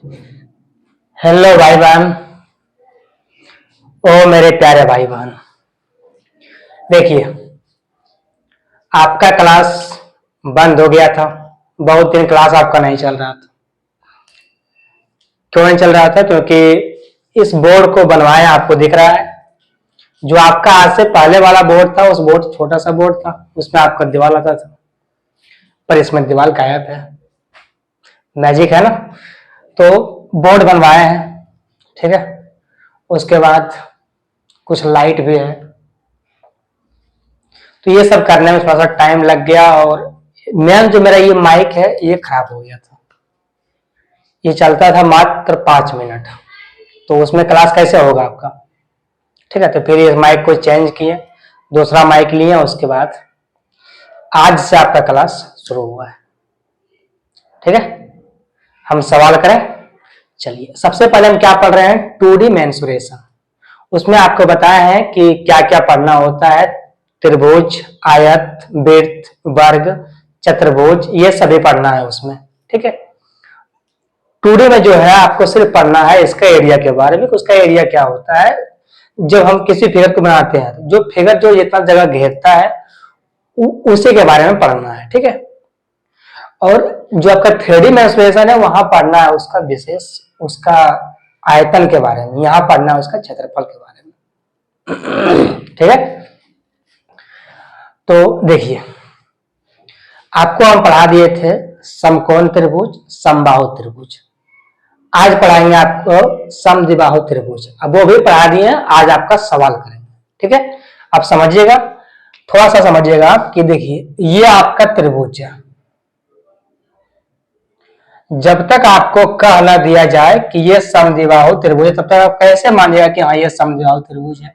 Hello भाई बहन। ओ मेरे प्यारे भाई बहन, देखिए आपका क्लास बंद हो गया था। बहुत दिन क्लास आपका नहीं चल रहा था। क्यों नहीं चल रहा था? क्योंकि इस बोर्ड को बनवाया आपको दिख रहा है। जो आपका आज से पहले वाला बोर्ड था, उस बोर्ड छोटा सा बोर्ड था, उसमें आपका दीवार आता था, पर इसमें दीवार गायब है। मैजिक है ना? तो बोर्ड बनवाए हैं, ठीक है। उसके बाद कुछ लाइट भी है, तो ये सब करने में थोड़ा सा टाइम लग गया। और मेन जो मेरा ये माइक है ये खराब हो गया था। ये चलता था मात्र 5 मिनट, तो उसमें क्लास कैसे होगा आपका? ठीक है, तो फिर इस माइक को चेंज किए, दूसरा माइक लिए। उसके बाद आज से आपका क्लास शुरू हुआ है, ठीक है। हम सवाल करें। चलिए, सबसे पहले हम क्या पढ़ रहे हैं? 2D mensuration. उसमें आपको बताया है कि क्या क्या पढ़ना होता है। त्रिभुज, आयत, वृत्त, वर्ग, चतुर्भुज, ये सभी पढ़ना है उसमें, ठीक है। 2D में जो है आपको सिर्फ पढ़ना है इसका एरिया के बारे में। उसका एरिया क्या होता है? जब हम किसी फिगर को बनाते हैं, जो फिगर जो जितना जगह घेरता है उसी के बारे में पढ़ना है, ठीक है। और जो आपका 3D मेंसुरेशन है, वहां पढ़ना है उसका विशेष, उसका आयतन के बारे में। यहां पढ़ना है उसका क्षेत्रफल के बारे में, ठीक है। तो देखिए, आपको हम पढ़ा दिए थे समकोण त्रिभुज, समबाहु त्रिभुज। आज पढ़ाएंगे आपको समद्विबाहु त्रिभुज। अब वो भी पढ़ा दिए हैं, आज आपका सवाल करेंगे, ठीक है। अब समझिएगा, थोड़ा सा समझिएगा आप कि देखिए ये आपका त्रिभुज है। जब तक आपको कह न दिया जाए कि ये समद्विबाहु त्रिभुज है, तब तक आप कैसे मानिएगा कि हाँ ये समद्विबाहु त्रिभुज है?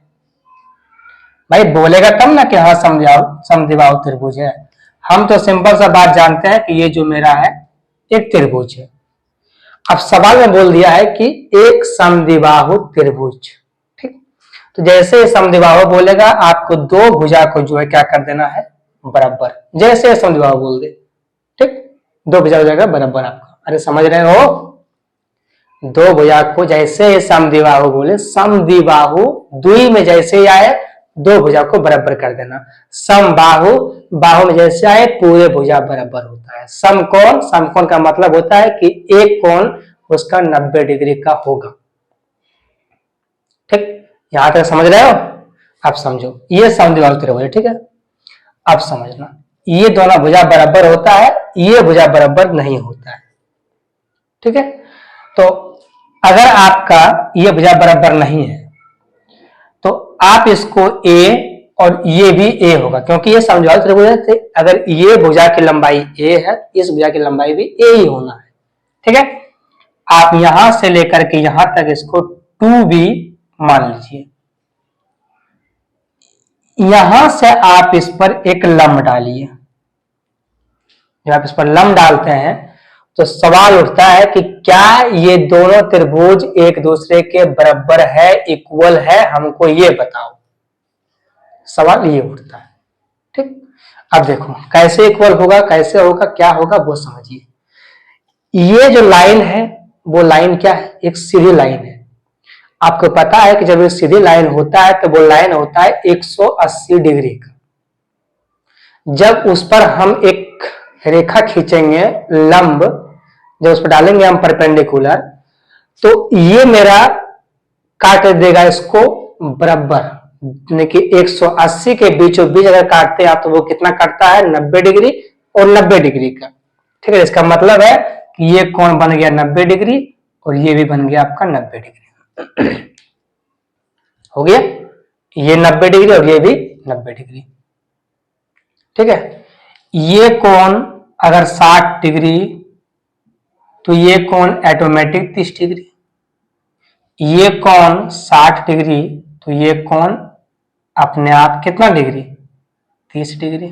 भाई बोलेगा तब ना कि हाँ समद्विबाहु त्रिभुज है। हम तो सिंपल सा बात जानते हैं कि ये जो मेरा है एक त्रिभुज है। अब सवाल में बोल दिया है कि एक समद्विबाहु त्रिभुज, ठीक। तो जैसे समद्विबाहु बोलेगा, आपको दो भुजा को जो है क्या कर देना है? बराबर। जैसे समद्विबाहु बोल दे, ठीक, दो भुजा हो जाएगा बराबर आपका। अरे समझ रहे हो? दो भुजा को जैसे समद्विबाहु बोले, समद्विबाहु द्वि में जैसे ही आए दो भुजा को बराबर कर देना। समबाहु, बाहु में जैसे आए पूरे भुजा बराबर होता है। समकोण, समकोण का मतलब होता है कि एक कोण उसका 90 डिग्री का होगा, ठीक। यहां तक समझ रहे हो? अब समझो, ये समद्विबाहु त्रिभुज, ठीक है। अब समझना, ये दोनों भुजा बराबर होता है, ये भुजा बराबर नहीं होता है, ठीक है। तो अगर आपका ये भुजा बराबर नहीं है तो आप इसको ए, और ये भी ए होगा, क्योंकि ये समद्विबाहु त्रिभुज है। अगर ये भुजा की लंबाई ए है, इस भुजा की लंबाई भी ए ही होना है, ठीक है। आप यहां से लेकर के यहां तक इसको 2b मान लीजिए। यहां से आप इस पर एक लंब डालिए। जब आप इस पर लंब डालते हैं तो सवाल उठता है कि क्या ये दोनों त्रिभुज एक दूसरे के बराबर है, इक्वल है? हमको ये बताओ। सवाल ये उठता है, ठीक। अब देखो कैसे इक्वल होगा, कैसे होगा, क्या होगा वो समझिए। ये जो लाइन है वो लाइन क्या है? एक सीधी लाइन है। आपको पता है कि जब ये सीधी लाइन होता है तो वो लाइन होता है 180 डिग्री का। जब उस पर हम एक रेखा खींचेंगे लंब, जब उस पर डालेंगे हम परपेंडिकुलर, तो ये मेरा काट देगा इसको बराबर। यानी कि 180 के बीचों बीच अगर काटते हैं आप तो वो कितना काटता है? 90 डिग्री और 90 डिग्री का, ठीक है। इसका मतलब है कि ये कोण बन गया 90 डिग्री और ये भी बन गया आपका 90 डिग्री। हो गया, ये 90 डिग्री और ये भी 90 डिग्री, ठीक है। ये कोण अगर 60 डिग्री तो ये कोण ऑटोमेटिक 30 डिग्री। ये कोण 60 डिग्री तो ये कोण अपने आप कितना डिग्री? 30 डिग्री।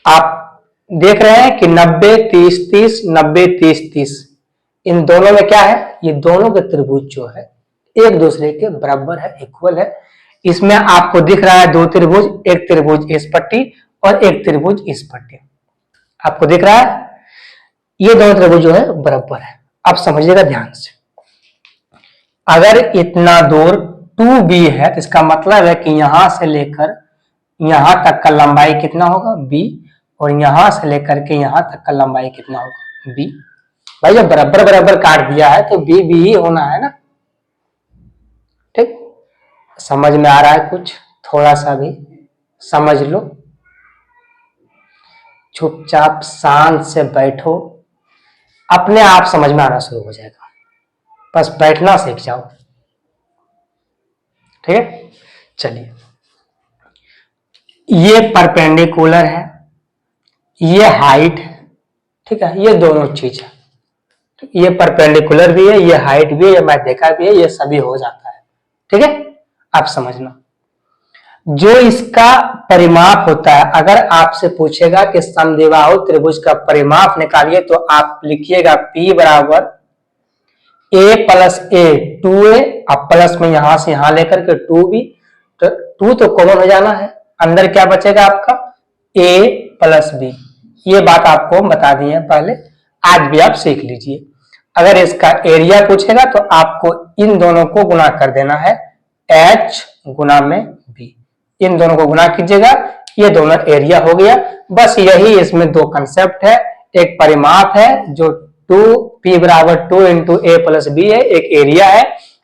आप देख रहे हैं कि 90 30 30, 90 30 30, इन दोनों में क्या है? ये दोनों के त्रिभुज जो है एक दूसरे के बराबर है, इक्वल है। इसमें आपको दिख रहा है दो त्रिभुज, एक त्रिभुज इस पट्टी और एक त्रिभुज इस पट्टी। आपको दिख रहा है ये दोनों त्रिभुज जो है बराबर है। अब समझिएगा ध्यान से, अगर इतना दूर 2b है तो इसका मतलब है कि यहां से लेकर यहां तक का लंबाई कितना होगा b, और यहां से लेकर के यहां तक का लंबाई कितना होगा b। भाई जब बराबर बराबर काट दिया है तो b b ही होना है ना। ठीक, समझ में आ रहा है कुछ? थोड़ा सा भी समझ लो, चुपचाप शांत से बैठो, अपने आप समझ में आना शुरू हो जाएगा, बस बैठना सीख जाओ। ठीक है, चलिए, ये परपेंडिकुलर है, ये हाइट है, ठीक है, ये दोनों चीज है, ये परपेंडिकुलर भी है, ये हाइट भी है, ये मध्यरेखा भी है, ये सभी हो जाता है। ठीक है, आप समझना, जो इसका परिमाप होता है, अगर आपसे पूछेगा कि समद्विबाहु त्रिभुज का परिमाप निकालिए तो आप लिखिएगा P बराबर a प्लस a 2a, अब प्लस में यहां से यहां लेकर के 2b, तो 2 तो कॉमन हो जाना है, अंदर क्या बचेगा आपका a प्लस b। ये बात आपको बता दी है पहले, आज भी आप सीख लीजिए। अगर इसका एरिया पूछेगा तो आपको इन दोनों को गुणा कर देना है, h गुना में b, इन दोनों को गुणा कीजिएगा, ये दोनों एरिया हो गया। बस यही इसमें दो कंसेप्ट है, एक परिमाप है जो 2p बराबर 2 इंटू ए प्लस बी है, एक एरिया है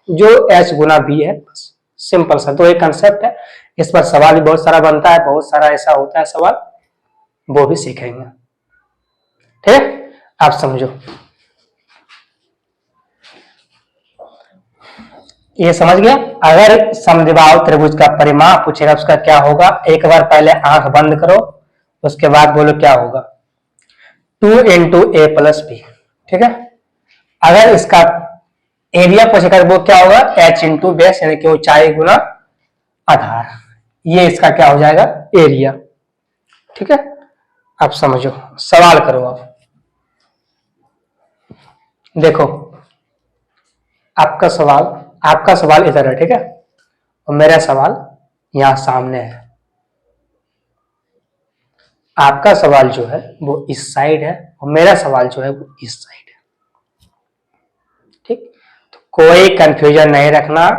जो h गुना b है। बस सिंपल सा दो एक कंसेप्ट है, इस पर सवाल भी बहुत सारा बनता है, बहुत सारा ऐसा होता है सवाल, वो भी सीखेंगे। ठीक है, आप समझो, ये समझ गया। अगर समद्विबाहु त्रिभुज का परिमाप पूछेगा उसका क्या होगा, एक बार पहले आंख बंद करो, उसके बाद बोलो क्या होगा, 2 इंटू ए प्लस बी। ठीक है, अगर इसका एरिया पूछेगा वो क्या होगा, h इंटू बेस, यानी कि ऊंचाई गुना आधार, ये इसका क्या हो जाएगा एरिया। ठीक है, आप समझो, सवाल करो। आप देखो, आपका सवाल इधर है, ठीक है, और मेरा सवाल यहां सामने है। आपका सवाल जो है वो इस साइड है और मेरा सवाल जो है वो इस साइड है। ठीक, तो कोई कंफ्यूजन नहीं रखना,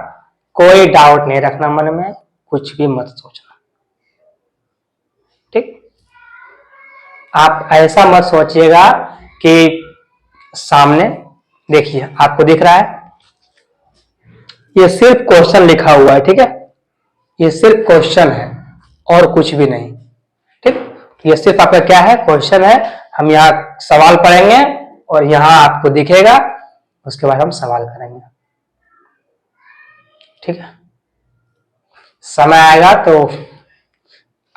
कोई डाउट नहीं रखना मन में, कुछ भी मत सोचना। ठीक, आप ऐसा मत सोचिएगा कि सामने देखिए आपको दिख रहा है, ये सिर्फ क्वेश्चन लिखा हुआ है। ठीक है, ये सिर्फ क्वेश्चन है और कुछ भी नहीं। ठीक, ये सिर्फ आपका क्या है, क्वेश्चन है। हम यहाँ सवाल पढ़ेंगे और यहाँ आपको दिखेगा, उसके बाद हम सवाल करेंगे। ठीक है, समय आएगा तो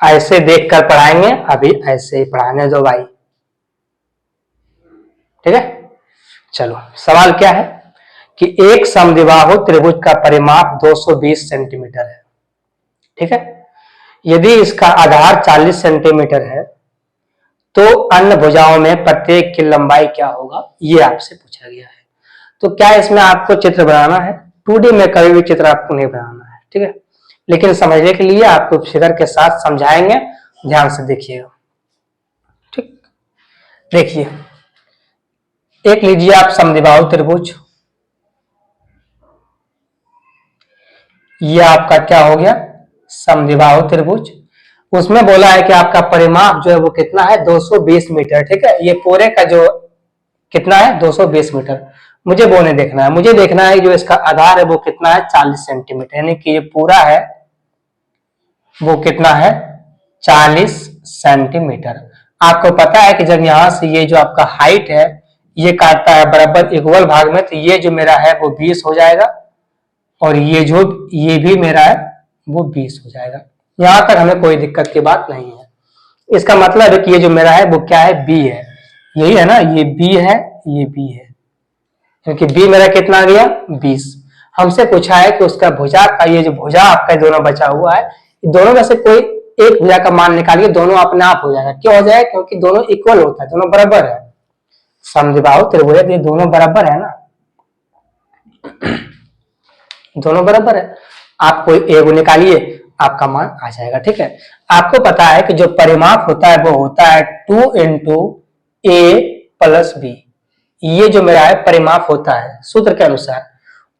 ऐसे देखकर पढ़ाएंगे, अभी ऐसे ही पढ़ाने दो भाई। ठीक है, चलो सवाल क्या है कि एक समद्विबाहु त्रिभुज का परिमाप 220 सेंटीमीटर है। ठीक है, यदि इसका आधार 40 सेंटीमीटर है तो अन्य भुजाओं में प्रत्येक की लंबाई क्या होगा, ये आपसे पूछा गया है। तो क्या इसमें आपको चित्र बनाना है, 2D में कभी भी चित्र आपको नहीं बनाना है। ठीक है, लेकिन समझने के लिए आपको फिगर के साथ समझाएंगे, ध्यान से देखिएगा। ठीक, देखिए, एक लीजिए आप समद्विबाहु त्रिभुज, ये आपका क्या हो गया समद्विबाहु त्रिभुज। उसमें बोला है कि आपका परिमाप जो है वो कितना है 220 मीटर। ठीक है, ये पूरे का जो कितना है 220 मीटर। मुझे वो नहीं देखना है, मुझे देखना है जो इसका आधार है वो कितना है 40 सेंटीमीटर, यानी कि ये पूरा है वो कितना है 40 सेंटीमीटर। आपको पता है कि जब यहां से ये जो आपका हाइट है ये काटता है बराबर इक्वल भाग में, तो ये जो मेरा है वो 20 हो जाएगा और ये भी मेरा है वो 20 हो जाएगा। यहां तक हमें कोई दिक्कत की बात नहीं है। इसका मतलब है कि ये जो मेरा है वो क्या है b है, यही है ना, ये b है, ये b है, क्योंकि b मेरा कितना आ गया 20। हमसे पूछा है कि उसका भुजा का ये जो भुजा आपका दोनों बचा हुआ है, दोनों में से कोई एक भुजा का मान निकालिए, दोनों अपने आप हो जाएगा। क्यों हो जाएगा, क्योंकि दोनों इक्वल होता है, दोनों बराबर है। समद्विबाहु त्रिभुज ये दोनों बराबर है ना, दोनों बराबर है। आप कोई एक निकालिए, आपका मान आ जाएगा। ठीक है, आपको पता है कि जो परिमाप होता है वो होता है 2 इंटू ए प्लस बी, ये जो मेरा है परिमाप होता है सूत्र के अनुसार,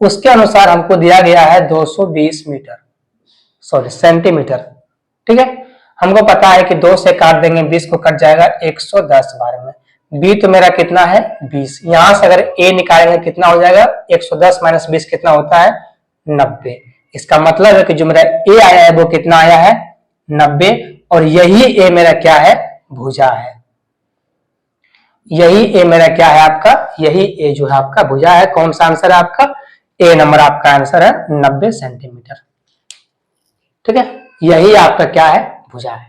उसके अनुसार हमको दिया गया है 220 मीटर, सॉरी सेंटीमीटर। ठीक है, हमको पता है कि 2 से काट देंगे 20 को, कट जाएगा 110 बार में। बी तो मेरा कितना है 20, यहां से अगर ए निकालेंगे कितना हो जाएगा 110 माइनस 20 कितना होता है 90। इसका मतलब है कि जो मेरा ए आया है वो कितना आया है 90, और यही ए मेरा क्या है भुजा है। यही ए मेरा क्या है आपका, यही ए जो है आपका भुजा है। कौन सा आंसर है आपका, ए नंबर आपका आंसर है 90 सेंटीमीटर। ठीक है, यही आपका क्या है भुजा है।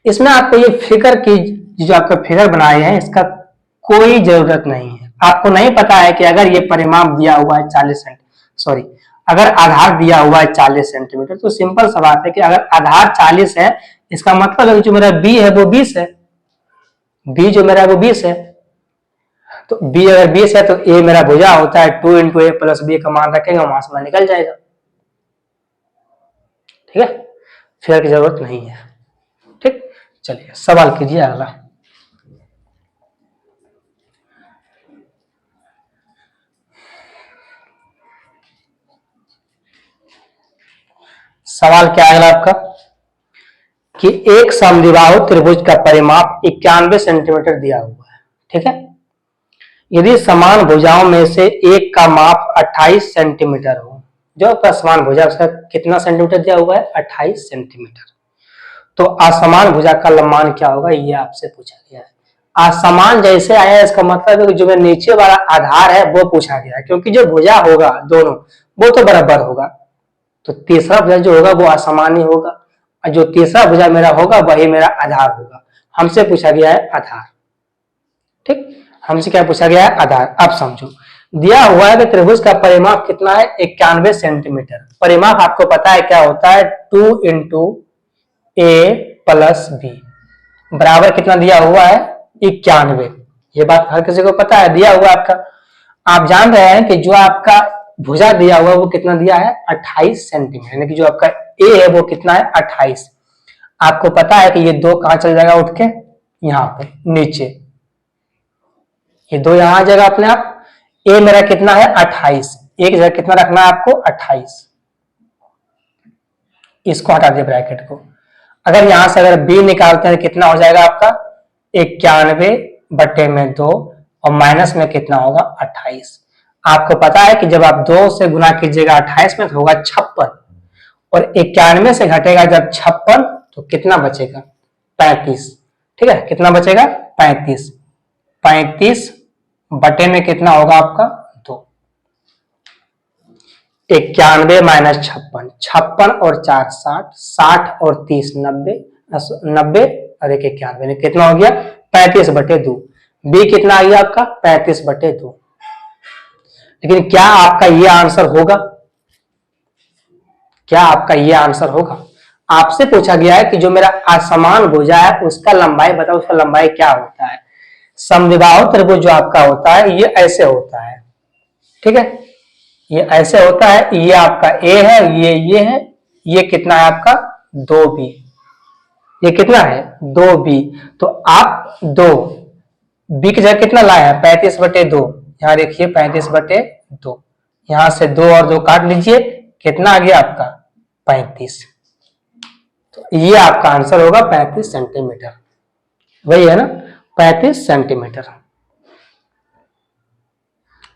इसमें आपको ये फिगर की जो आपका फिगर बनाए हैं इसका कोई जरूरत नहीं है। आपको नहीं पता है कि अगर ये परिमाप दिया हुआ है 40 सॉरी अगर आधार दिया हुआ है 40 सेंटीमीटर, तो सिंपल सा बात है कि अगर आधार 40 है इसका मतलब है जो मेरा बी है वो 20 है, बी जो मेरा वो 20 है। तो बी अगर 20 है तो ए मेरा भुजा होता है 2 इंटू ए प्लस बी का मान रखेंगे, वहां से मान निकल जाएगा। ठीक है, फिर की जरूरत नहीं है। ठीक, चलिए सवाल कीजिए अगला। सवाल क्या है आपका कि एक समद्विबाहु त्रिभुज का परिमाप 91 सेंटीमीटर दिया हुआ है। ठीक है, यदि समान भुजाओं में से एक का माप 28 सेंटीमीटर हो, जो आपका समान भुजा उसका कितना सेंटीमीटर दिया हुआ है 28 सेंटीमीटर, तो असमान भुजा का लंबान क्या होगा ये आपसे पूछा गया है। असमान जैसे आया इसका मतलब है कि जो नीचे वाला आधार है वो पूछा गया है, क्योंकि जो भुजा होगा दोनों वो तो बराबर होगा, तो तीसरा भुजा जो होगा वो असमान ही होगा, और जो तीसरा भुजा मेरा होगा वही मेरा आधार होगा। हमसे पूछा गया है आधार। ठीक, हमसे क्या पूछा गया है आधार। अब समझो, दिया हुआ है कि त्रिभुज का परिमाप कितना है 91 सेंटीमीटर। परिमाप आपको पता है क्या होता है 2 इंटू ए प्लस बी बराबर कितना दिया हुआ है 91। ये बात हर किसी को पता है, दिया हुआ आपका। आप जान रहे हैं कि जो आपका भुजा दिया हुआ वो कितना दिया है 28 सेंटीमीटर, यानी कि जो आपका ए है वो कितना है 28। आपको पता है कि ये 2 कहां चल जाएगा उठ के यहाँ पे नीचे, ये 2 यहां आ जाएगा अपने आप। ए मेरा कितना है 28, एक जगह कितना रखना है आपको 28, इसको हटा दिया ब्रैकेट को। अगर यहां से अगर बी निकालते हैं कितना हो जाएगा आपका 91 बटे में 2, और माइनस में कितना होगा 28। आपको पता है कि जब आप 2 से गुना कीजिएगा 28 में तो होगा 56, और 91 से घटेगा जब 56 तो कितना बचेगा 35। ठीक है, कितना बचेगा 35, 35 बटे में कितना होगा आपका 2। 91 माइनस 56, 56 और 4 60, 60 और 30 90, 90 और 1 91 कितना हो गया 35 बटे 2। बी कितना आ गया आपका 35 बटे 2। लेकिन क्या आपका ये आंसर होगा, क्या आपका ये आंसर होगा? आपसे पूछा गया है कि जो मेरा असमान भुजा है उसका लंबाई बताओ, उसका लंबाई क्या होता है। समद्विबाहु त्रिभुज जो आपका होता है ये ऐसे होता है। ठीक है, ये ऐसे होता है, ये आपका ए है, ये है, ये कितना है आपका 2b, ये कितना है 2b। तो आप 2 बी की जगह कितना लाए हैं 35 बटे 2, यहाँ देखिए 35 बटे 2, यहां से 2 और 2 काट लीजिए, कितना आ गया आपका 35। तो ये आपका आंसर होगा 35 सेंटीमीटर, वही है ना 35 सेंटीमीटर।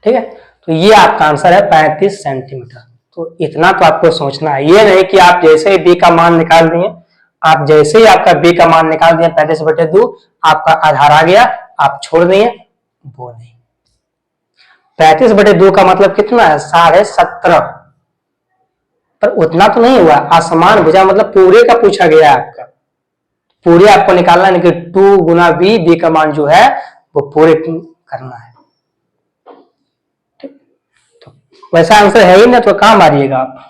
ठीक है, तो ये आपका आंसर है 35 सेंटीमीटर। तो इतना तो आपको सोचना है, ये नहीं कि आप जैसे ही बी का मान निकाल दिए, आप जैसे ही आपका बी का मान निकाल दिए 35 बटे 2 आपका आधार आ गया, आप छोड़ दिए, वो नहीं। 35 बटे 2 का मतलब कितना है 17.5, पर उतना तो नहीं हुआ। असमान भुजा मतलब पूरे का पूछा गया है आपका, पूरे आपको निकालना है कि 2 गुना बी, बी का मान जो है वो पूरे करना है। तो वैसा आंसर है ही ना, तो कहां मारिएगा आप,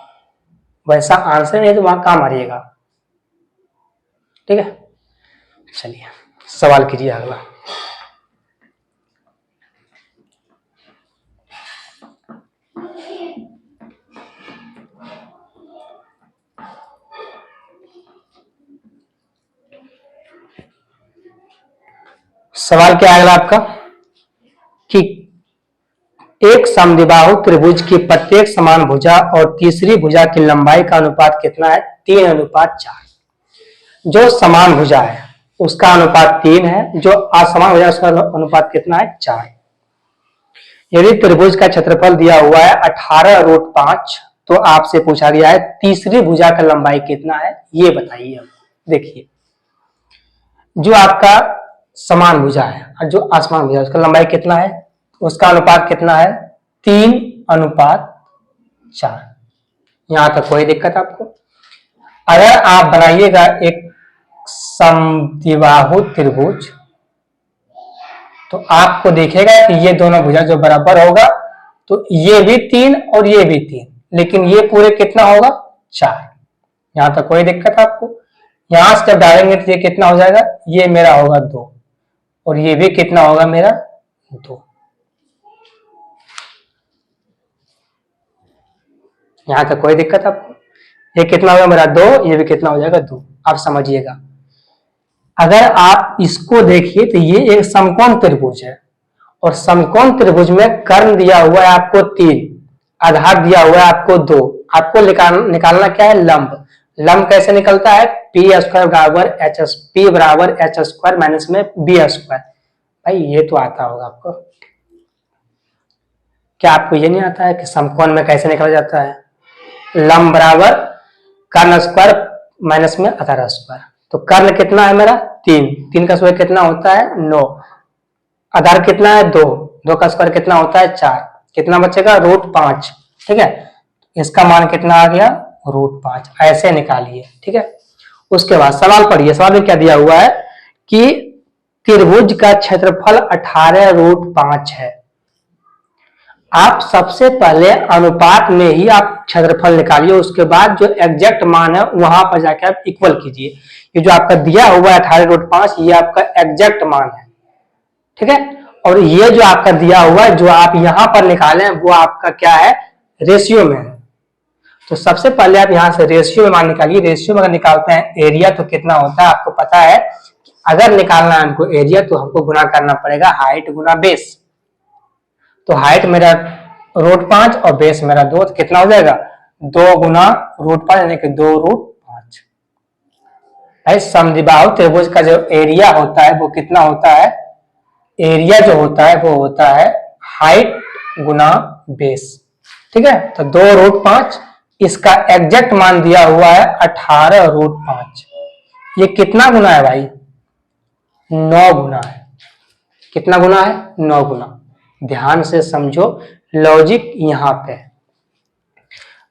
वैसा आंसर नहीं तो वहां कहां मारिएगा। ठीक है, चलिए सवाल कीजिए अगला। सवाल क्या है अगला आपका कि एक समद्विबाहु त्रिभुज की प्रत्येक समान भुजा और तीसरी भुजा की लंबाई का अनुपात कितना है? 3:4। जो समान भुजा है उसका अनुपात 3 है, जो असमान भुजा है उसका अनुपात कितना है? 4। यदि त्रिभुज का क्षेत्रफल दिया हुआ है 18√5, तो आपसे पूछा गया है तीसरी भुजा का लंबाई कितना है, ये बताइए। देखिए, जो आपका समान भुजा है और जो असमान भुजा है उसका लंबाई कितना है, उसका अनुपात कितना है? 3:4। यहां तक कोई दिक्कत आपको? अगर आप बनाइएगा एक समद्विबाहु त्रिभुज, तो आपको देखेगा कि ये दोनों भुजा जो बराबर होगा, तो ये भी 3 और ये भी 3, लेकिन ये पूरे कितना होगा? 4। यहां तक कोई दिक्कत आपको? यहां से जब डालेंगे तो ये कितना हो जाएगा? ये मेरा होगा 2 और ये भी कितना होगा मेरा? 2। यहां तक कोई दिक्कत आपको? ये कितना होगा मेरा? 2, ये भी कितना हो जाएगा? 2। आप समझिएगा, अगर आप इसको देखिए तो ये एक समकोण त्रिभुज है और समकोण त्रिभुज में कर्ण दिया हुआ है आपको 3, आधार दिया हुआ है आपको 2। आपको निकालना क्या है? लंब। लंब कैसे निकलता है? p² बराबर h, p बराबर h² माइनस में b²। भाई ये तो आता होगा आपको। क्या आपको ये नहीं आता है कि समकोण में कैसे निकला जाता है? लंब बराबर कर्ण स्क्वायर माइनस में आधार स्क्वायर। तो कर्ण कितना है मेरा? 3, 3 का स्क्वायर कितना होता है? 9। आधार कितना है? 2, 2 का स्क्वायर कितना होता है? 4। कितना बचेगा? √5। ठीक है, इसका मान कितना आ गया? √5। ऐसे निकालिए। ठीक है, उसके बाद सवाल पढ़िए। सवाल में क्या दिया हुआ है कि त्रिभुज का क्षेत्रफल 18√5 है। आप सबसे पहले अनुपात में ही आप क्षेत्रफल निकालिए, उसके बाद जो एग्जैक्ट मान है वहां पर जाके आप इक्वल कीजिए। ये जो आपका दिया हुआ है 18√5, ये आपका एग्जैक्ट मान है। ठीक है, और ये जो आपका दिया हुआ है जो आप यहां पर निकाले वो आपका क्या है? रेशियो में है। तो सबसे पहले आप यहां से रेशियो में मान निकालिए। रेशियो में अगर निकालते हैं एरिया तो कितना होता है आपको पता है? अगर निकालना है हमको एरिया तो हमको गुना करना पड़ेगा हाइट गुना बेस। तो हाइट मेरा √5 और बेस मेरा 2, तो कितना हो जाएगा? 2 गुना √5 यानी कि 2√5। समद्विबाहु त्रिभुज का जो एरिया होता है वो कितना होता है? एरिया जो होता है वो होता है हाइट गुना बेस। ठीक है, तो 2√5, इसका एग्जैक्ट मान दिया हुआ है 18√5। ये कितना गुना है भाई? 9 गुना है। कितना गुना है? 9 गुना। ध्यान से समझो लॉजिक यहां पे।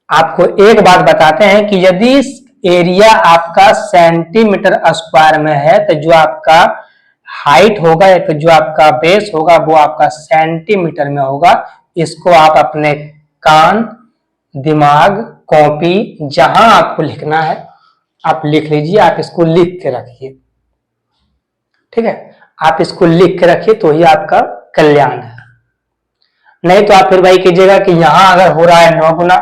आपको एक बात बताते हैं कि यदि एरिया आपका सेंटीमीटर स्क्वायर में है तो जो आपका हाइट होगा या फिर जो आपका बेस होगा वो आपका सेंटीमीटर में होगा। इसको आप अपने कान, दिमाग, कॉपी, जहां आपको लिखना है आप लिख लीजिए। आप इसको लिख के रखिए। ठीक है, आप इसको लिख के रखिए तो ही आपका कल्याण है। नहीं तो आप फिर वही कीजिएगा कि यहां अगर हो रहा है 9 गुना,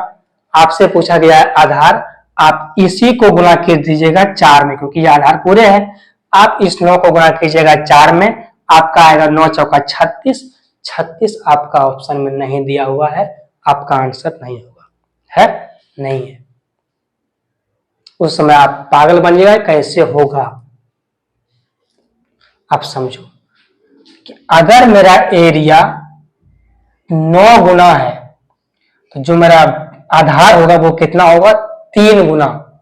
आपसे पूछा गया है आधार, आप इसी को गुना कर दीजिएगा 4 में, क्योंकि ये आधार पूरे हैं। आप इस 9 को गुना कीजिएगा 4 में, आपका आएगा 9 चौका 36। 36 आपका ऑप्शन में नहीं दिया हुआ है, आपका आंसर नहीं होगा। है नहीं है। उस समय आप पागल बन जाएगा, कैसे होगा आप समझो कि अगर मेरा एरिया 9 गुना है तो जो मेरा आधार होगा वो कितना होगा? 3 गुना।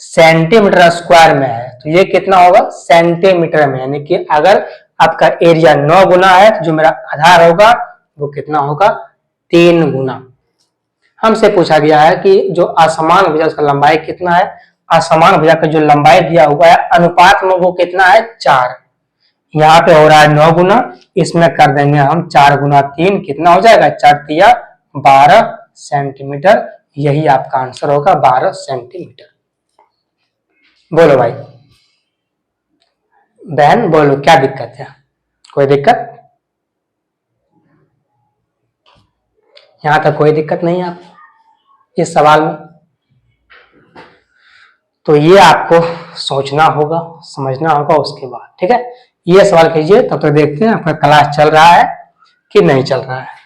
सेंटीमीटर स्क्वायर में है तो ये कितना होगा? सेंटीमीटर में। यानी कि अगर आपका एरिया 9 गुना है तो जो मेरा आधार होगा वो कितना होगा? 3 गुना। हमसे पूछा गया है कि जो असमान भुजा उसका लंबाई कितना है। असमान भुजा का जो लंबाई दिया हुआ है अनुपात में वो कितना है? 4। यहाँ पे हो रहा है 9 गुना, इसमें कर देंगे हम 4 गुना 3, कितना हो जाएगा? 4 तिया 12 सेंटीमीटर। यही आपका आंसर होगा, 12 सेंटीमीटर। बोलो भाई बहन, बोलो क्या दिक्कत है? कोई दिक्कत? यहां तक कोई दिक्कत नहीं है आपको इस सवाल में? तो ये आपको सोचना होगा, समझना होगा उसके बाद। ठीक है, ये सवाल कीजिए। तब तक देखते हैं आपका क्लास चल रहा है कि नहीं चल रहा है।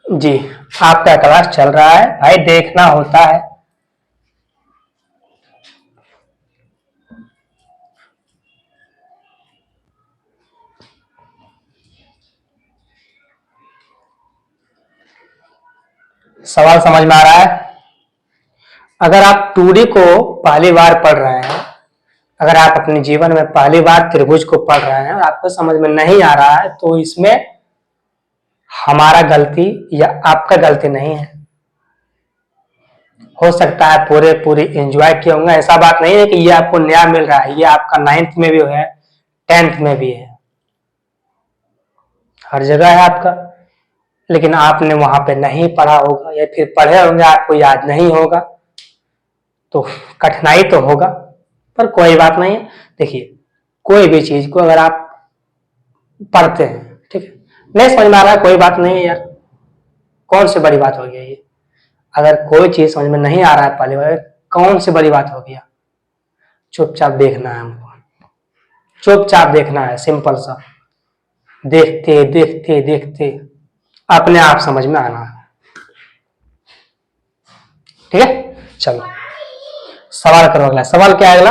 जी, आपका क्लास चल रहा है भाई, देखना होता है। सवाल समझ में आ रहा है? अगर आप 2D को पहली बार पढ़ रहे हैं, अगर आप अपने जीवन में पहली बार त्रिभुज को पढ़ रहे हैं और आपको समझ में नहीं आ रहा है, तो इसमें हमारा गलती या आपका गलती नहीं है। हो सकता है पूरे एंजॉय किए होंगे, ऐसा बात नहीं है कि ये आपको नया मिल रहा है, ये आपका 9th में भी है, 10th में भी है, हर जगह है आपका। लेकिन आपने वहां पे नहीं पढ़ा होगा या फिर पढ़े होंगे, आपको याद नहीं होगा, तो कठिनाई तो होगा, पर कोई बात नहीं है। देखिए, कोई भी चीज को अगर आप पढ़ते हैं, ठीक है, नहीं समझ में आ रहा है, कोई बात नहीं है यार, कौन सी बड़ी बात हो गई ये। अगर कोई चीज समझ में नहीं आ रहा है पहली बार, कौन सी बड़ी बात हो गया, चुपचाप देखना है हमको, चुपचाप देखना है, सिंपल सा, देखते देखते देखते अपने आप समझ में आना है। ठीक है, चलो सवाल करो। अगला सवाल क्या है? अगला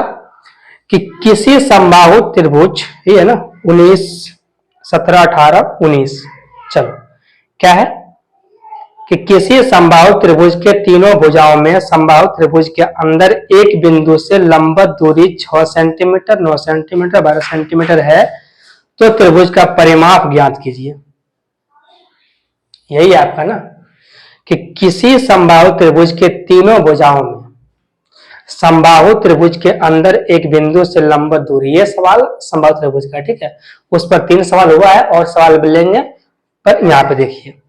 कि किसी समबाहु त्रिभुज, ये है ना 19, 17, 18, 19, चलो क्या है कि किसी समबाहु त्रिभुज के तीनों भुजाओं में समबाहु त्रिभुज के अंदर एक बिंदु से लंबवत दूरी 6 सेंटीमीटर, 9 सेंटीमीटर, 12 सेंटीमीटर है, तो त्रिभुज का परिमाप ज्ञात कीजिए। यही आपका ना कि किसी समबाहु त्रिभुज के तीनों भुजाओं में समबाहु त्रिभुज के अंदर एक बिंदु से लंबवत दूरी, ये सवाल समबाहु त्रिभुज का, ठीक है, उस पर 3 सवाल हुआ है और सवाल मिलेंगे, पर यहाँ पे देखिए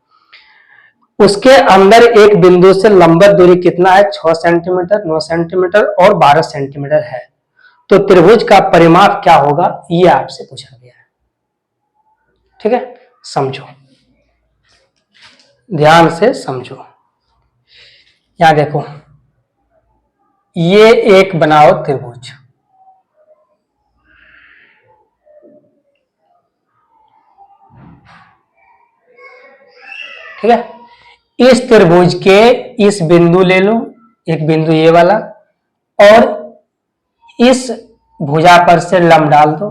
उसके अंदर एक बिंदु से लंबवत दूरी कितना है, 6 सेंटीमीटर, 9 सेंटीमीटर और 12 सेंटीमीटर है, तो त्रिभुज का परिमाप क्या होगा, ये आपसे पूछा गया है। ठीक है, समझो, ध्यान से समझो। यहां देखो, ये एक बनाओ त्रिभुज, ठीक है, इस त्रिभुज के इस बिंदु ले लो, एक बिंदु ये वाला, और इस भुजा पर से लंब डाल दो,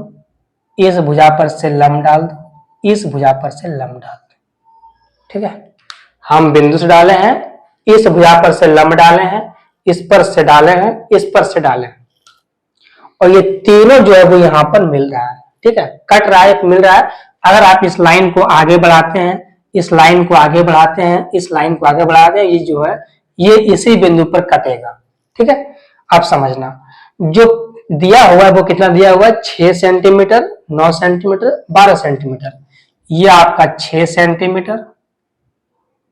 इस भुजा पर से लंब डाल दो, इस भुजा पर से लंब डाल दो। ठीक है, हम बिंदु से डाले हैं, इस भुजा पर से लंब डाले हैं, इस पर से डाले हैं, इस पर से डाले हैं, और ये तीनों जो है वो यहां पर मिल रहा है। ठीक है, कट रहा है, मिल रहा है। अगर आप इस लाइन को आगे बढ़ाते हैं, इस लाइन को आगे बढ़ाते हैं, इस लाइन को आगे बढ़ाते हैं, ये जो है ये इसी बिंदु पर कटेगा। ठीक है, आप समझना, जो दिया हुआ है वो कितना दिया हुआ है, 6 सेंटीमीटर, 9 सेंटीमीटर, 12 सेंटीमीटर। ये आपका 6 सेंटीमीटर,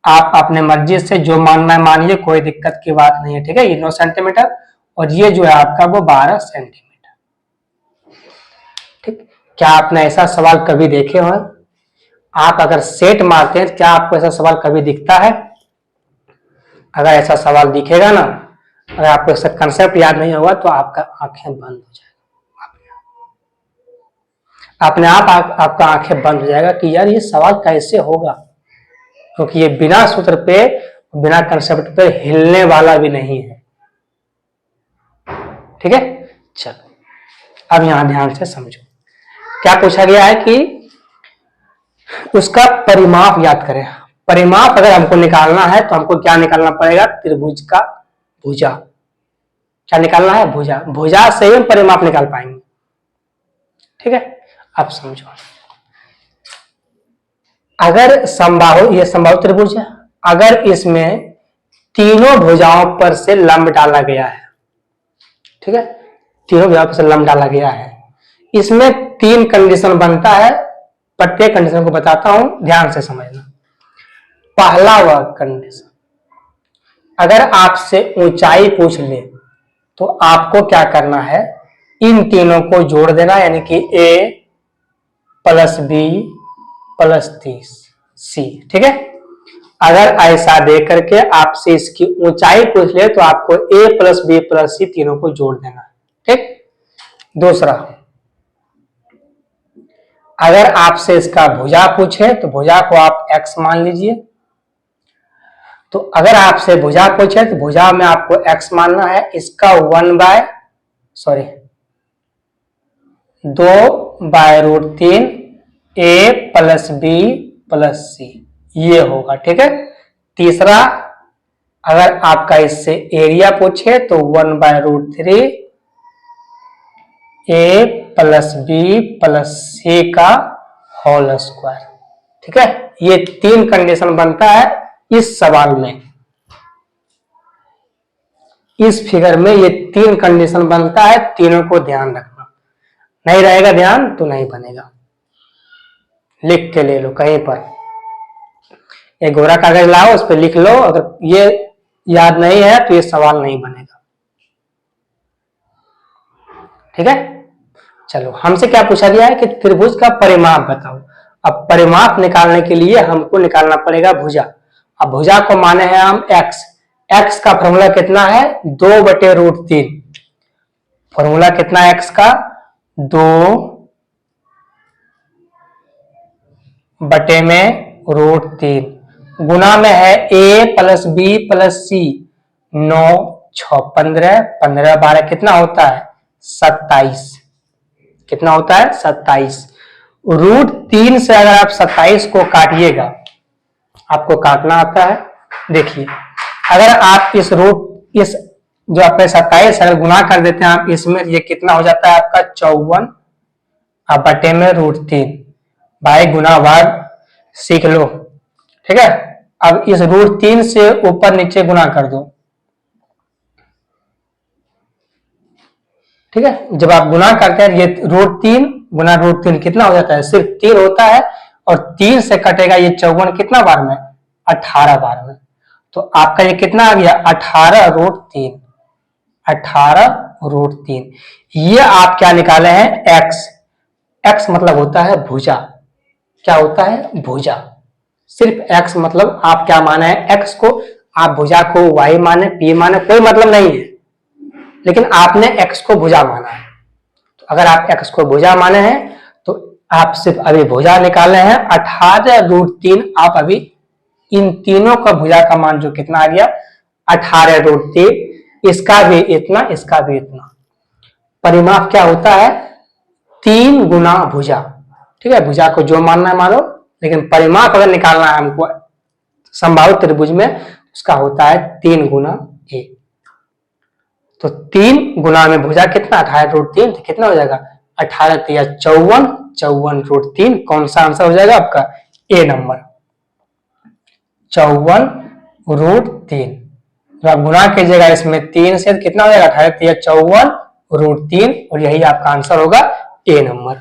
आप अपने मर्जी से जो मानना है मानिए, कोई दिक्कत की बात नहीं है। ठीक है, ये 9 सेंटीमीटर और ये जो है आपका वो 12 सेंटीमीटर। ठीक, क्या आपने ऐसा सवाल कभी देखे हो? आप अगर सेट मारते हैं, क्या आपको ऐसा सवाल कभी दिखता है? अगर ऐसा सवाल दिखेगा ना, अगर आपको ऐसा कंसेप्ट याद नहीं होगा, तो आपका आंखें बंद हो जाएगा, अपने आप आपका आंखें बंद हो जाएगा कि यार ये सवाल कैसे होगा, क्योंकि ये बिना सूत्र पे, बिना कंसेप्ट पे हिलने वाला भी नहीं है। ठीक है, चलो अब यहां ध्यान से समझो, क्या पूछा गया है कि उसका परिमाप ज्ञात करें। परिमाप अगर हमको निकालना है तो हमको क्या निकालना पड़ेगा, त्रिभुज का भुजा। क्या निकालना है, भुजा। भुजा से ही हम परिमाप निकाल पाएंगे। ठीक है, अब समझो, अगर समबाहु, ये समबाहु त्रिभुज है, अगर इसमें तीनों भुजाओं पर से लंब डाला गया है, ठीक है, तीनों भुजाओं पर से लंब डाला गया है, इसमें 3 कंडीशन बनता है, प्रत्येक कंडीशन को बताता हूं, ध्यान से समझना। पहला वह कंडीशन, अगर आपसे ऊंचाई पूछ ले तो आपको क्या करना है, इन तीनों को जोड़ देना, यानी कि a + b + 30c। ठीक है, अगर ऐसा दे करके आपसे इसकी ऊंचाई पूछ ले तो आपको a + b + c तीनों को जोड़ देना है। ठीक, दूसरा, अगर आपसे इसका भुजा पूछे तो भुजा को आप x मान लीजिए। तो अगर आपसे भुजा पूछे तो भुजा में आपको x मानना है। इसका 2/√3 a प्लस बी प्लस सी ये होगा। ठीक है। तीसरा, अगर आपका इससे एरिया पूछे तो 1/√3 a प्लस बी प्लस सी का होल स्क्वायर। ठीक है। ये 3 कंडीशन बनता है इस सवाल में। इस फिगर में ये 3 कंडीशन बनता है, तीनों को ध्यान रखना। नहीं रहेगा ध्यान तो नहीं बनेगा। लिख के ले लो कहीं पर, एक गोरा कागज लाओ, उस पर लिख लो। अगर ये याद नहीं है तो ये सवाल नहीं बनेगा। ठीक है। चलो, हमसे क्या पूछा गया है कि त्रिभुज का परिमाप बताओ। अब परिमाप निकालने के लिए हमको निकालना पड़ेगा भुजा। अब भुजा को माने हैं हम x। x का फॉर्मूला कितना है? 2/√3। फॉर्मूला कितना है x का? 2/√3 गुना में है a plus B plus C. 9 6 15, 15 12 कितना होता है? 27। कितना होता है? 27। √3 से अगर आप 27 को काटिएगा, आपको काटना आता है। देखिए, अगर आप इस जो आपका 27 अगर गुना कर देते हैं आप इसमें, ये कितना हो जाता है आपका? 54। अब बटे में √3। भाई गुना भाग सीख लो। ठीक है। अब इस √3 से ऊपर नीचे गुना कर दो। ठीक है। जब आप गुना करते हैं, ये √3 गुना √3 कितना हो जाता है? सिर्फ 3 होता है। और 3 से कटेगा ये 54 कितना बार में? 18 बार में। तो आपका ये कितना आ गया? 18√3। 18√3। ये आप क्या निकाले हैं? x। x मतलब होता है भुजा। क्या होता है? भुजा। सिर्फ x मतलब आप क्या माने हैं? x को आप भुजा को y माने, p माने, कोई मतलब नहीं है, लेकिन आपने x को भुजा माना है। तो अगर आप x को भुजा माने हैं तो आप सिर्फ अभी भुजा निकाले हैं 18√3। आप अभी इन तीनों का भुजा का मान जो कितना आ गया? 18√3। इसका भी इतना, इसका भी इतना। परिमाप क्या होता है? 3 गुना भुजा। ठीक है। भुजा को जो मानना है मानो, लेकिन परिमाप अगर निकालना है हमको संभावित त्रिभुज में, उसका होता है 3 गुना a। तो 3 गुना में भुजा कितना? 18√3। तो कितना हो जाएगा? 18 3 54, 54√3। कौन सा आंसर हो जाएगा आपका? ए नंबर, 54√3। तो आप गुना कीजिएगा इसमें 3 से, कितना हो जाएगा? 18 3 54√3। और यही आपका आंसर होगा, ए नंबर।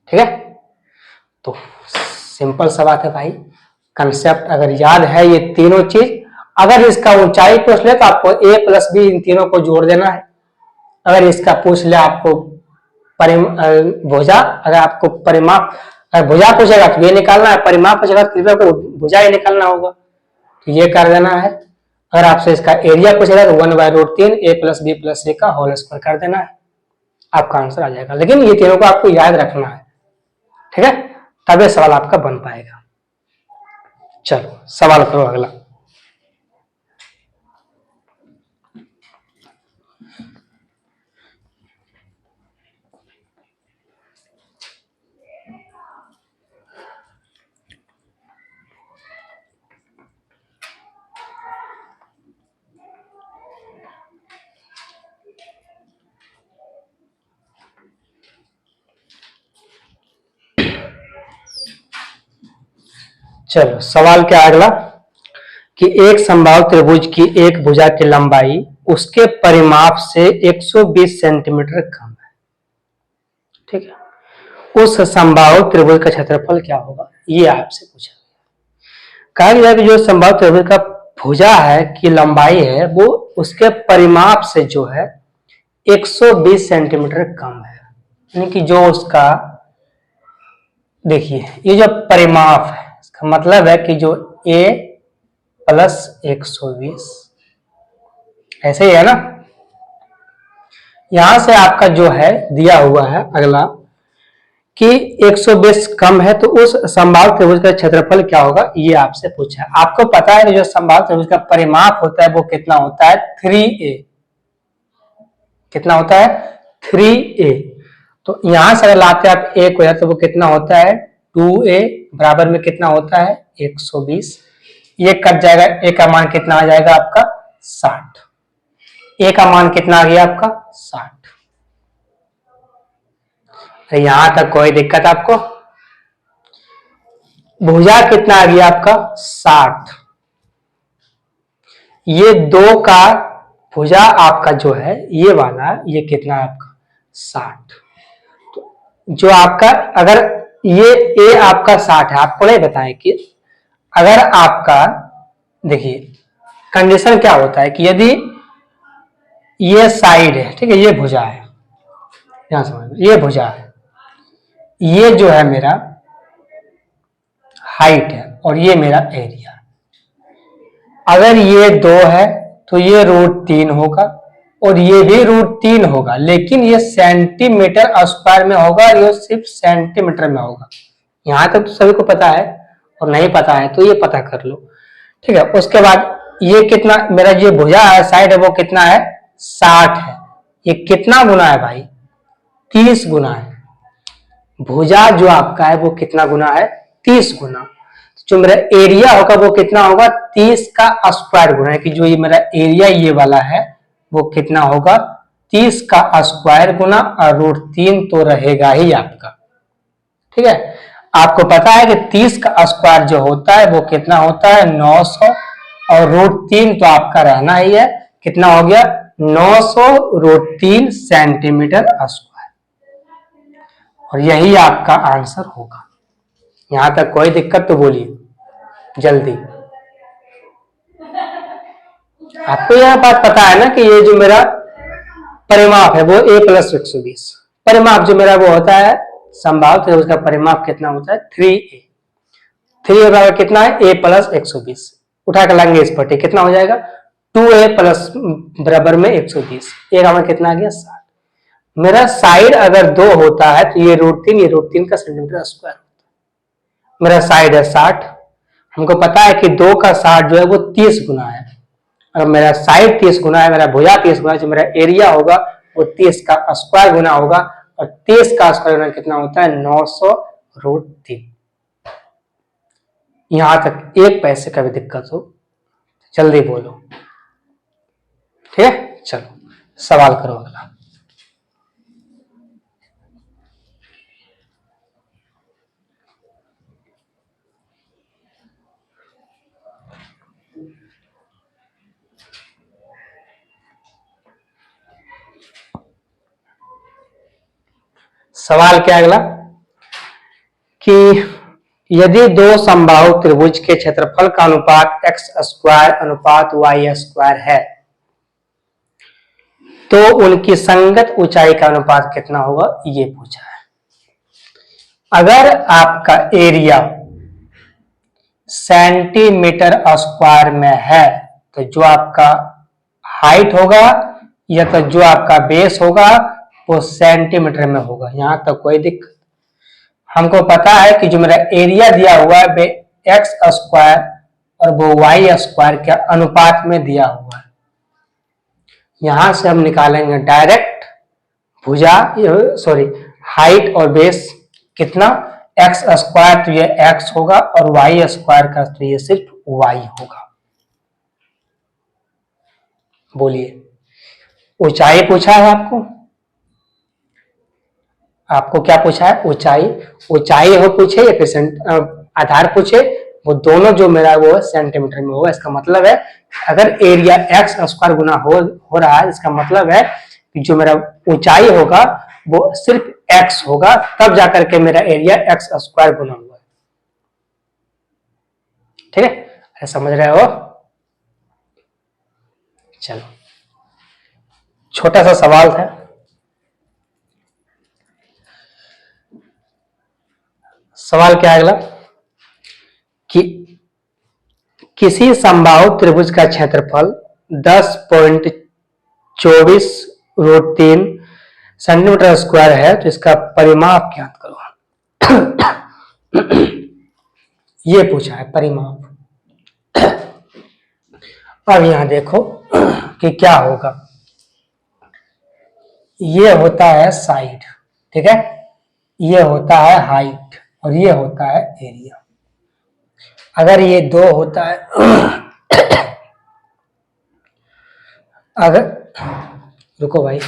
ठीक है। तो सिंपल सा बात है भाई, कंसेप्ट अगर याद है ये तीनों चीज। अगर इसका ऊंचाई पूछ ले तो आपको a प्लस बी इन तीनों को जोड़ देना है। अगर इसका पूछ ले आपको भुजा, अगर आपको परिमाप, अगर भुजा पूछेगा तो ये निकालना है, परिमाप पूछेगा तो भुजा ही निकालना होगा, तो ये कर देना है। अगर आपसे इसका एरिया पूछेगा तो 1/√3 a प्लस बी प्लस सी का होल स्क्वायर कर देना है, आपका आंसर आ जाएगा। लेकिन ये तीनों को आपको याद रखना है। ठीक है। तभी सवाल आपका बन पाएगा। चलो सवाल करो अगला। चलो सवाल क्या अगला, कि एक समबाहु त्रिभुज की एक भुजा की लंबाई उसके परिमाप से 120 सेंटीमीटर कम है। ठीक है। उस समबाहु त्रिभुज का क्षेत्रफल क्या होगा, ये आपसे पूछा गया। कहा गया कि जो समबाहु त्रिभुज का भुजा है की लंबाई है, वो उसके परिमाप से जो है 120 सेंटीमीटर कम है। यानी कि जो उसका, देखिए ये जो परिमाप है, इसका मतलब है कि जो a प्लस 120, ऐसे ही है ना। यहां से आपका जो है दिया हुआ है अगला कि 120 कम है तो उस समबाहु त्रिभुज का क्षेत्रफल क्या होगा, ये आपसे पूछा है। आपको पता है जो समबाहु त्रिभुज का परिमाप होता है वो कितना होता है, 3a। कितना होता है, 3a। तो यहां से अगर लाते आप a को तो वो कितना होता है, 2a बराबर में कितना होता है, 120। ये कट जाएगा, a का मान कितना आ जाएगा आपका 60। a का मान कितना आ गया आपका 60। तो यहां तक कोई दिक्कत आपको? भुजा कितना आ गया आपका 60। ये 2 का भुजा आपका जो है ये वाला, ये कितना आपका 60। तो जो आपका अगर ये a आपका 60 है, आपको नहीं बताएं कि अगर आपका, देखिए कंडीशन क्या होता है कि यदि ये साइड है, ठीक है, ये भुजा है, ध्यान समझ, ये भुजा है, ये जो है मेरा हाइट है और ये मेरा एरिया। अगर ये 2 है तो ये √3 होगा और ये भी √3 होगा, लेकिन ये सेंटीमीटर स्क्वायर में होगा, ये सिर्फ सेंटीमीटर में होगा। यहां तक तो सभी को पता है, और नहीं पता है तो ये पता कर लो, ठीक है। उसके बाद ये कितना मेरा जो भुजा है साइड है वो कितना है 60 है। ये कितना गुना है भाई, 30 गुना है। भुजा जो आपका है वो कितना गुना है, 30 गुना। जो मेरा एरिया होगा वो कितना होगा, 30 का स्क्वायर गुना है, कि जो ये मेरा एरिया ये वाला है वो कितना होगा, 30 का स्क्वायर गुना और √3 तो रहेगा ही आपका, ठीक है। आपको पता है कि 30 का स्क्वायर जो होता है वो कितना होता है 900 और √3 तो आपका रहना ही है, कितना हो गया 900 √3 सेंटीमीटर स्क्वायर। और यही आपका आंसर होगा। यहां तक कोई दिक्कत तो बोलिए जल्दी। आपको यह बात पता है ना कि ये जो मेरा परिमाप है वो a + 120, परिमाप जो मेरा वो होता है समबाहु त्रिभुज का परिमाप कितना होता है 3a। 3a बराबर कितना है a + 120। उठा कर लाएंगे इस पर, कितना हो जाएगा 2a प्लस बराबर में 120। a का मान कितना आ गया 60। मेरा साइड अगर 2 होता है तो ये √3 का सेंटीमीटर स्क्वायर। मेरा साइड है 60, हमको पता है कि 2 का 60 जो है वो 30 गुना है। अगर मेरा साइड 30 गुना है, मेरा भुजा 30 गुना है, जो मेरा एरिया होगा वो 30 का स्क्वायर गुना होगा, और 30 का स्क्वायर गुना कितना होता है 900 √3। यहां तक एक पैसे का भी दिक्कत हो जल्दी बोलो, ठीक है। चलो सवाल करो अगला। सवाल क्या अगला कि यदि 2 समबाहु त्रिभुज के क्षेत्रफल का अनुपात x² अनुपात y² है तो उनकी संगत ऊंचाई का अनुपात कितना होगा, ये पूछा है। अगर आपका एरिया सेंटीमीटर स्क्वायर में है तो जो आपका हाइट होगा या तो जो आपका बेस होगा वो सेंटीमीटर में होगा। यहां तक कोई दिक्कत? हमको पता है कि जो मेरा एरिया दिया हुआ है x² और वो y² के अनुपात में दिया हुआ है। यहां से हम निकालेंगे डायरेक्ट भुजा, सॉरी हाइट और बेस कितना, x² तो ये x होगा और y² का तो ये सिर्फ y होगा। बोलिए ऊंचाई पूछा है आपको क्या पूछा है, ऊंचाई हो पूछे या फिर आधार पूछे, वो दोनों जो मेरा वो सेंटीमीटर में होगा। इसका मतलब है अगर एरिया x² गुना हो रहा है, इसका मतलब है कि जो मेरा ऊंचाई होगा वो सिर्फ x होगा, तब जाकर के मेरा एरिया x² गुना हुआ है, ठीक है। समझ रहे हो? चलो छोटा सा सवाल था। सवाल क्या है अगला कि किसी समबाहु त्रिभुज का क्षेत्रफल 10.24 √3 सेंटीमीटर स्क्वायर है तो इसका परिमाप ज्ञात करो। ये पूछा है परिमाप। अब यहां देखो कि क्या होगा। ये होता है साइड, ठीक है, ये होता है हाइट और ये होता है एरिया। अगर ये 2 होता है अगर रुको भाई,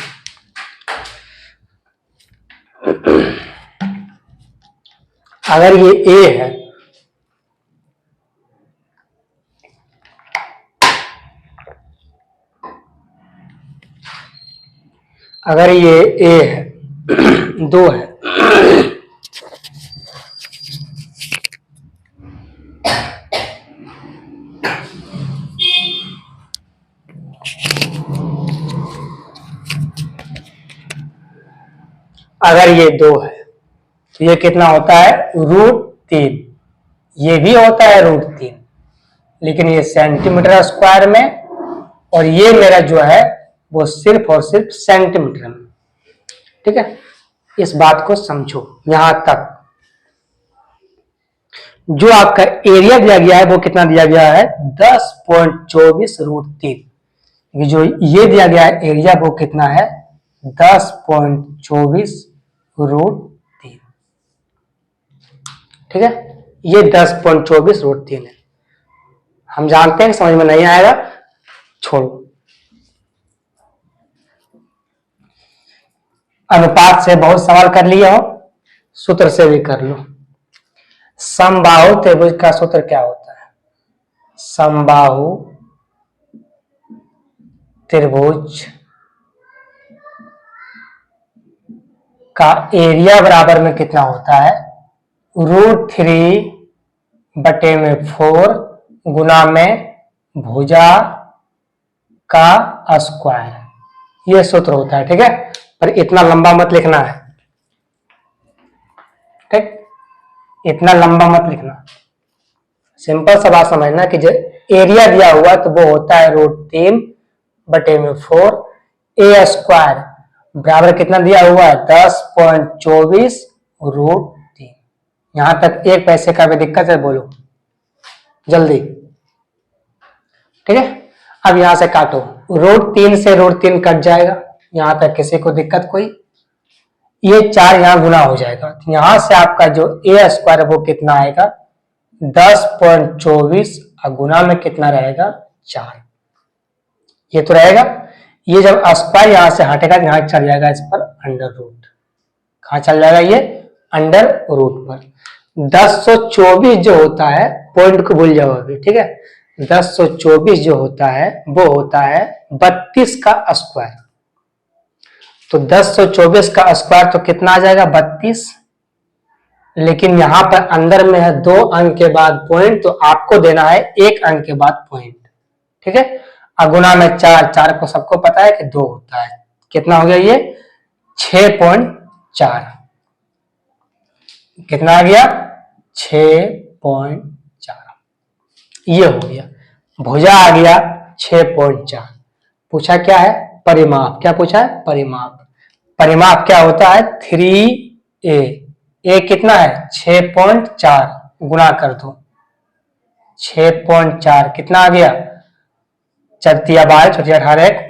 अगर ये ए है अगर ये ए है 2 है अगर ये 2 है तो ये कितना होता है √3। ये भी होता है √3, लेकिन ये सेंटीमीटर स्क्वायर में और ये मेरा जो है वो सिर्फ और सिर्फ सेंटीमीटर में। ठीक है, इस बात को समझो। यहां तक जो आपका एरिया दिया गया है वो कितना दिया गया है 10.24√3। जो ये दिया गया है एरिया वो कितना है 10.24√3। ठीक है, ये 10.24√3 है। हम जानते हैं समझ में नहीं आएगा, छोड़ो। अनुपात से बहुत सवाल कर लिया हो, सूत्र से भी कर लो। समबाहु त्रिभुज का सूत्र क्या होता है? समबाहु त्रिभुज का एरिया बराबर में कितना होता है √3/4 गुना में भुजा का स्क्वायर। ये सूत्र होता है। ठीक है, पर इतना लंबा मत लिखना है। ठीक, इतना लंबा मत लिखना, सिंपल सा बात समझना कि जो एरिया दिया हुआ तो वो होता है √3/4। ए स्क्वायर बराबर कितना दिया हुआ है 10.24√3। यहां तक एक पैसे का भी दिक्कत है? बोलो जल्दी। ठीक है, अब यहां से काटो, √3 से √3 कट जाएगा। यहां तक किसी को दिक्कत कोई? ये 4 यहां गुना हो जाएगा, तो यहां से आपका जो ए स्क्वायर वो कितना आएगा 10.24 और गुना में कितना रहेगा 4। ये तो रहेगा। ये जब स्क्वायर यहां से हटेगा यहां चल जाएगा इस पर अंडर रूट। कहां चल जाएगा ये? अंडर रूट पर। 1024 जो होता है, पॉइंट को भूल जाओ अभी। ठीक है, 1024 जो होता है वो होता है 32 का स्क्वायर। तो 1024 का स्क्वायर तो कितना आ जाएगा 32। लेकिन यहां पर अंदर में है 2 अंक के बाद पॉइंट, तो आपको देना है 1 अंक के बाद पॉइंट। ठीक है, गुना में 4 को सबको पता है कि 2 होता है। कितना हो गया ये 6.4। कितना आ गया 6.4। ये हो गया। भुजा आ गया 6.4। पूछा क्या है? परिमाप। क्या पूछा है? परिमाप। परिमाप क्या होता है 3a। ए कितना है 6.4, गुना कर दो 6.4 कितना आ गया 4×12 =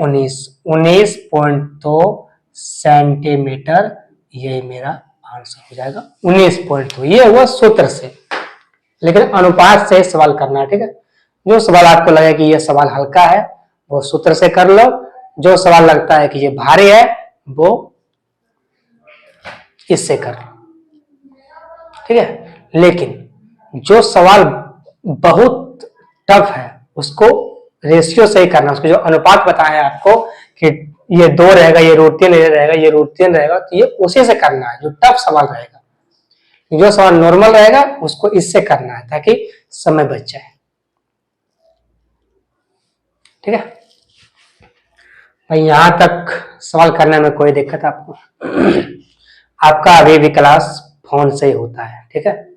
19 19.2 सेंटीमीटर। ये मेरा आंसर हो जाएगा 19.2। ये हुआ सूत्र से, लेकिन अनुपात से सवाल करना है। ठीक है, जो सवाल आपको लगे कि ये सवाल हल्का है वो सूत्र से कर लो, जो सवाल लगता है कि ये भारी है वो इससे कर लो। ठीक है, लेकिन जो सवाल बहुत टफ है उसको रेशियो से ही करना। उसको जो अनुपात बताया आपको कि ये 2 रहेगा, ये √3 रहेगा, ये √3 रहेगा, तो ये उसी से करना है जो टफ सवाल रहेगा। जो सवाल नॉर्मल रहेगा उसको इससे करना है ताकि समय बच जाए। ठीक है भाई, यहां तक सवाल करने में कोई दिक्कत आपको? आपका अभी भी क्लास फोन से ही होता है। ठीक है,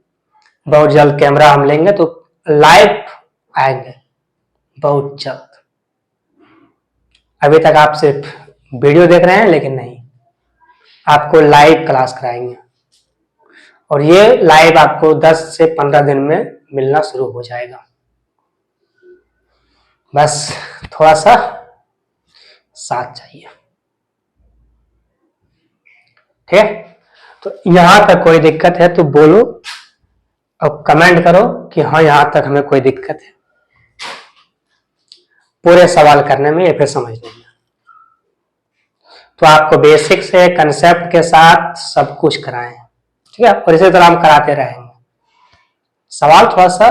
बहुत जल्द कैमरा हम लेंगे तो लाइव आएंगे बहुत जल्द। अभी तक आप सिर्फ वीडियो देख रहे हैं, लेकिन नहीं, आपको लाइव क्लास कराएंगे और ये लाइव आपको 10 से 15 दिन में मिलना शुरू हो जाएगा। बस थोड़ा सा साथ चाहिए। ठीक है, तो यहां तक कोई दिक्कत है तो बोलो और कमेंट करो कि हाँ यहां तक हमें कोई दिक्कत है पूरे सवाल करने में या फिर समझने में। तो आपको बेसिक से कंसेप्ट के साथ सब कुछ कराएं, ठीक है, और इसी तरह हम कराते रहेंगे। सवाल थोड़ा सा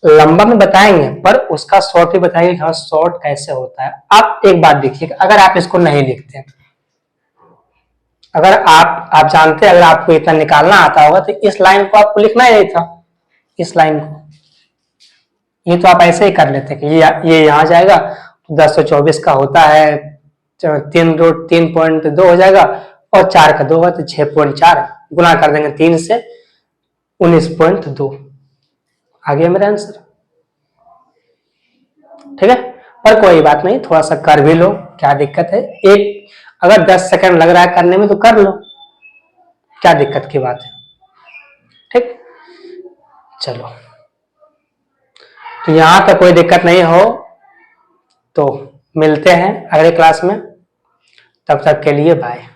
लंबा में बताएंगे पर उसका शॉर्ट भी बताएंगे कि हाँ शॉर्ट कैसे होता है। आप एक बात देखिए, अगर आप इसको नहीं लिखते, अगर आप जानते अगर आपको इतना निकालना आता होगा तो इस लाइन को आपको लिखना ही नहीं था। इस लाइन को ये तो आप ऐसे ही कर लेते कि ये यहाँ जाएगा तो 1024 का होता है 3.2 हो जाएगा और 4 का 2 है तो 6.4 गुना कर देंगे 3 से 19.2 आ गया मेरा आंसर। ठीक है, पर कोई बात नहीं, थोड़ा सा कर भी लो, क्या दिक्कत है। एक अगर 10 सेकंड लग रहा है करने में तो कर लो, क्या दिक्कत की बात है। ठीक, चलो, तो यहां तक कोई दिक्कत नहीं हो तो मिलते हैं अगले क्लास में, तब तक के लिए बाय।